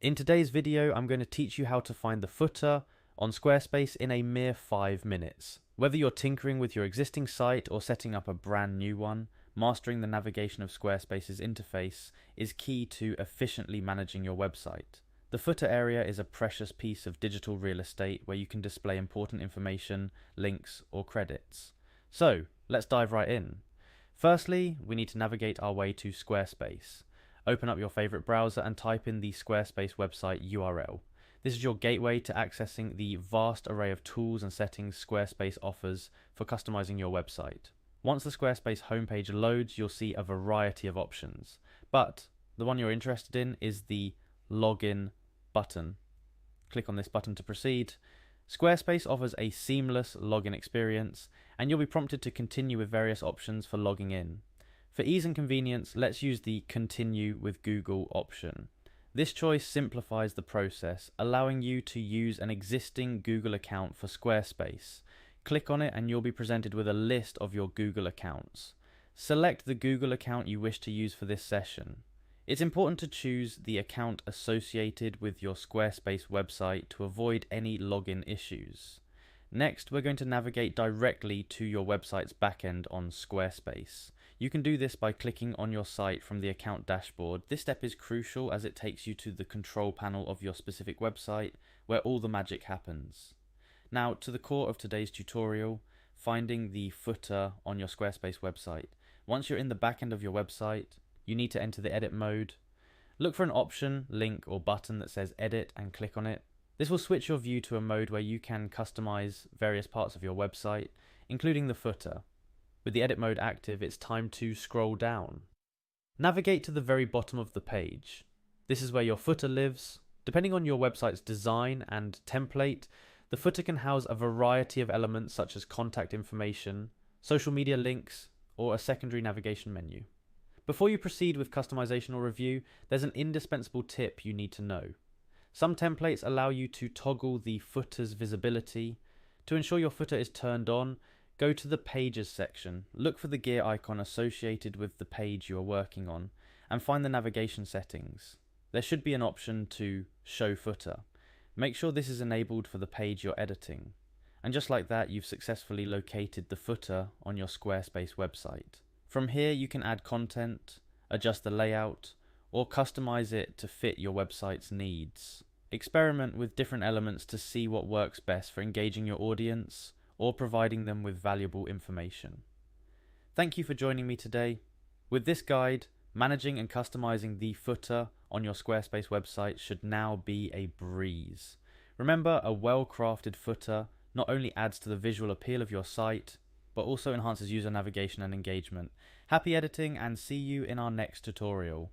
In today's video, I'm going to teach you how to find the footer on Squarespace in a mere 5 minutes. Whether you're tinkering with your existing site or setting up a brand new one, mastering the navigation of Squarespace's interface is key to efficiently managing your website. The footer area is a precious piece of digital real estate where you can display important information, links, or credits. So, let's dive right in. Firstly, we need to navigate our way to Squarespace. Open up your favorite browser and type in the Squarespace website URL. This is your gateway to accessing the vast array of tools and settings Squarespace offers for customizing your website. Once the Squarespace homepage loads, you'll see a variety of options, but the one you're interested in is the Login button. Click on this button to proceed. Squarespace offers a seamless login experience, and you'll be prompted to continue with various options for logging in. For ease and convenience, let's use the Continue with Google option. This choice simplifies the process, allowing you to use an existing Google account for Squarespace. Click on it and you'll be presented with a list of your Google accounts. Select the Google account you wish to use for this session. It's important to choose the account associated with your Squarespace website to avoid any login issues. Next, we're going to navigate directly to your website's backend on Squarespace. You can do this by clicking on your site from the account dashboard. This step is crucial as it takes you to the control panel of your specific website, where all the magic happens. Now, to the core of today's tutorial, finding the footer on your Squarespace website. Once you're in the backend of your website, you need to enter the edit mode. Look for an option, link, or button that says edit and click on it. This will switch your view to a mode where you can customize various parts of your website, including the footer. With the edit mode active, it's time to scroll down. Navigate to the very bottom of the page. This is where your footer lives. Depending on your website's design and template, the footer can house a variety of elements such as contact information, social media links, or a secondary navigation menu. Before you proceed with customization or review, there's an indispensable tip you need to know. Some templates allow you to toggle the footer's visibility. To ensure your footer is turned on, go to the Pages section, look for the gear icon associated with the page you are working on, and find the navigation settings. There should be an option to Show Footer. Make sure this is enabled for the page you're editing. And just like that, you've successfully located the footer on your Squarespace website. From here, you can add content, adjust the layout, or customize it to fit your website's needs. Experiment with different elements to see what works best for engaging your audience or providing them with valuable information. Thank you for joining me today. With this guide, managing and customizing the footer on your Squarespace website should now be a breeze. Remember, a well-crafted footer not only adds to the visual appeal of your site, but also enhances user navigation and engagement. Happy editing, and see you in our next tutorial.